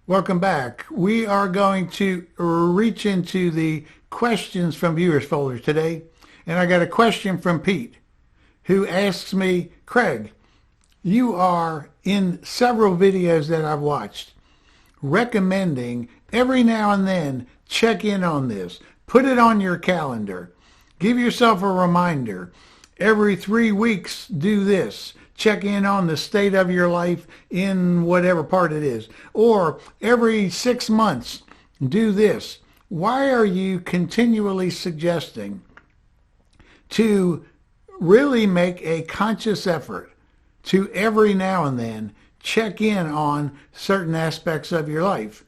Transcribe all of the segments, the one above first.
Welcome back. We are going to reach into the questions from viewers folder today. And I got a question from Pete who asks me, Craig, you are in several videos that I've watched recommending every now and then check in on this. Put it on your calendar. Give yourself a reminder. Every 3 weeks, do this. Check in on the state of your life in whatever part it is. Or every 6 months, do this. Why are you continually suggesting to really make a conscious effort to every now and then check in on certain aspects of your life?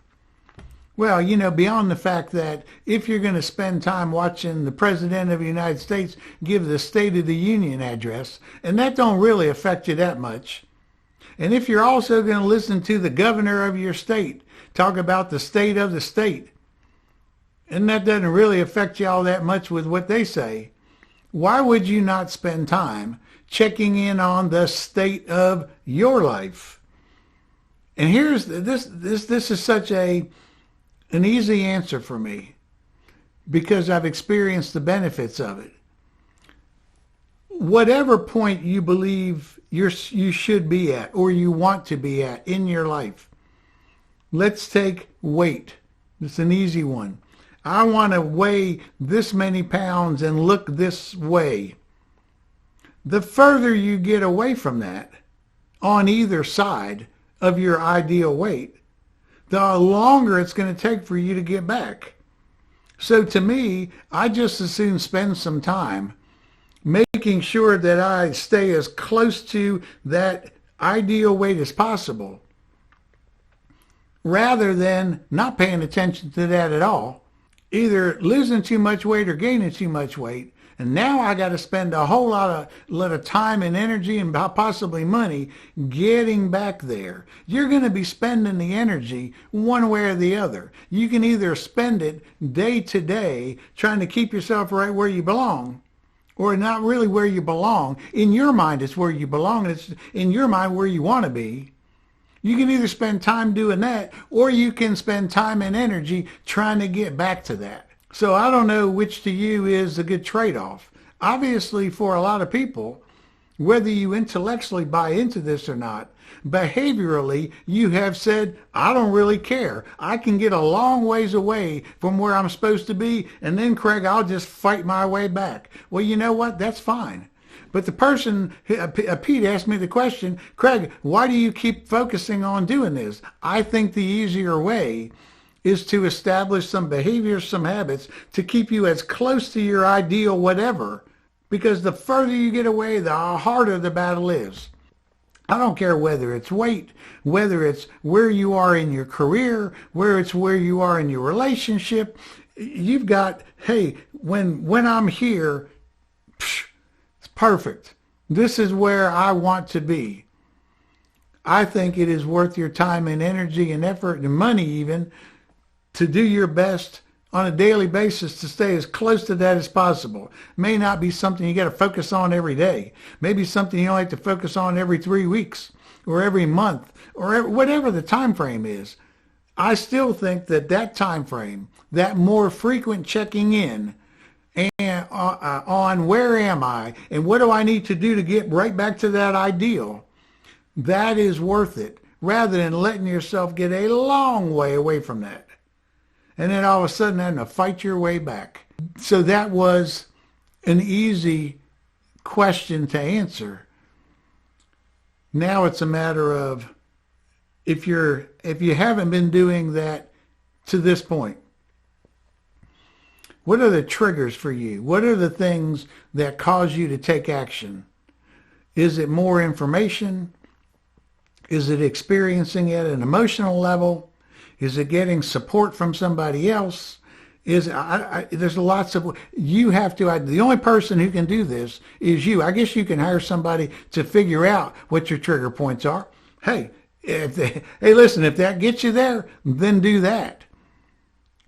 Well, beyond the fact that if you're going to spend time watching the President of the United States give the State of the Union address, and that don't really affect you that much, and if you're also going to listen to the governor of your state talk about the state of the state, and that doesn't really affect you all that much with what they say, why would you not spend time checking in on the state of your life? And here's this is such an easy answer for me because I've experienced the benefits of it. Whatever point you believe you should be at or you want to be at in your life, let's take weight. It's an easy one. I want to weigh this many pounds and look this way. The further you get away from that on either side of your ideal weight, the longer it's going to take for you to get back. So to me, I just as soon spend some time making sure that I stay as close to that ideal weight as possible, rather than not paying attention to that at all, either losing too much weight or gaining too much weight. And now I got to spend a whole lot of time and energy and possibly money getting back there. You're going to be spending the energy one way or the other. You can either spend it day to day trying to keep yourself right where you belong, or not really where you belong. In your mind, it's where you belong. It's in your mind where you want to be. You can either spend time doing that, or you can spend time and energy trying to get back to that. So I don't know which to you is a good trade-off. Obviously, for a lot of people, whether you intellectually buy into this or not, behaviorally, you have said, I don't really care. I can get a long ways away from where I'm supposed to be, and then, Craig, I'll just fight my way back. Well, you know what? That's fine. But the person, Pete asked me the question, Craig, why do you keep focusing on doing this? I think the easier way is to establish some behaviors, some habits to keep you as close to your ideal whatever, because the further you get away, the harder the battle is. I don't care whether it's weight, whether it's where you are in your career, where you are in your relationship. You've got, hey, when I'm here, it's perfect. This is where I want to be. I think it is worth your time and energy and effort and money even to do your best on a daily basis to stay as close to that as possible. May not be something you got to focus on every day. Maybe something you only have to focus on every 3 weeks or every month or whatever the time frame is. I still think that time frame, that more frequent checking in and on where am I and what do I need to do to get right back to that ideal, that is worth it, rather than letting yourself get a long way away from that and then all of a sudden having to fight your way back. So that was an easy question to answer. Now it's a matter of if you haven't been doing that to this point, what are the triggers for you? What are the things that cause you to take action? Is it more information? Is it experiencing it at an emotional level? Is it getting support from somebody else? There's lots of, you have to, the only person who can do this is you. I guess you can hire somebody to figure out what your trigger points are. Hey, listen, if that gets you there, then do that.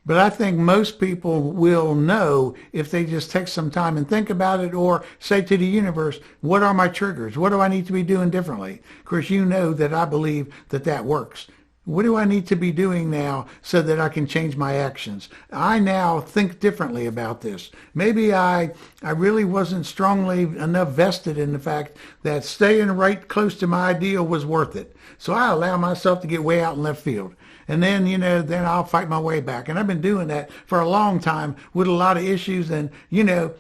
But I think most people will know if they just take some time and think about it, or say to the universe, what are my triggers? What do I need to be doing differently? Of course, you know that I believe that works. What do I need to be doing now so that I can change my actions? I now think differently about this. Maybe I really wasn't strongly enough vested in the fact that staying right close to my ideal was worth it. So I allow myself to get way out in left field. And then, then I'll fight my way back. And I've been doing that for a long time with a lot of issues. And,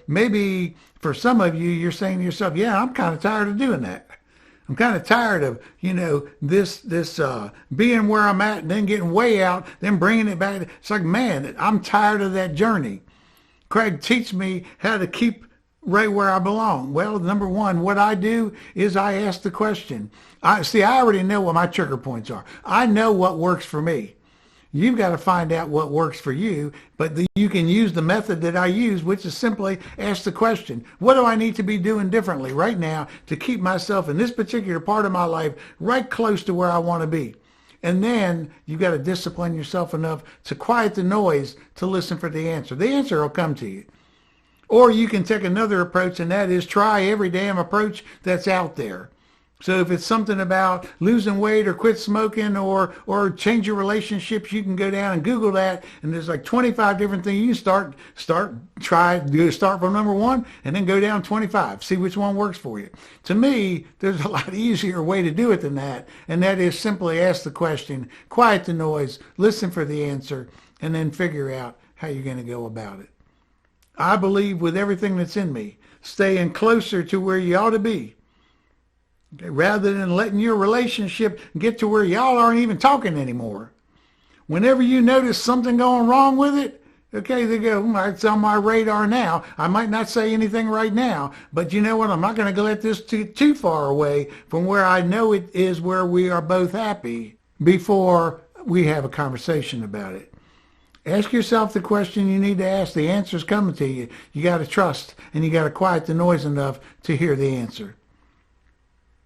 maybe for some of you, you're saying to yourself, yeah, I'm kind of tired of doing that. I'm kind of tired of, this being where I'm at and then getting way out, then bringing it back. It's like, man, I'm tired of that journey. Craig, teach me how to keep right where I belong. Well, number one, what I do is I ask the question. I already know what my trigger points are. I know what works for me. You've got to find out what works for you, but you can use the method that I use, which is simply ask the question, what do I need to be doing differently right now to keep myself in this particular part of my life right close to where I want to be? And then you've got to discipline yourself enough to quiet the noise to listen for the answer. The answer will come to you. Or you can take another approach, and that is try every damn approach that's out there. So if it's something about losing weight or quit smoking or change your relationships, you can go down and Google that, and there's like 25 different things. You can start from number one and then go down 25. See which one works for you. To me, there's a lot easier way to do it than that, and that is simply ask the question, quiet the noise, listen for the answer, and then figure out how you're going to go about it. I believe with everything that's in me, staying closer to where you ought to be, rather than letting your relationship get to where y'all aren't even talking anymore. Whenever you notice something going wrong with it, okay, they go, it's on my radar now. I might not say anything right now, but you know what? I'm not going to let this too far away from where I know it is where we are both happy before we have a conversation about it. Ask yourself the question you need to ask. The answer's coming to you. You got to trust, and you got to quiet the noise enough to hear the answer.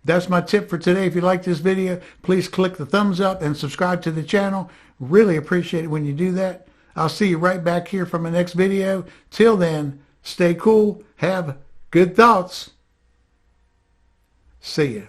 That's my tip for today. If you like this video, please click the thumbs up and subscribe to the channel. Really appreciate it when you do that. I'll see you right back here for my next video. Till then, stay cool. Have good thoughts. See ya.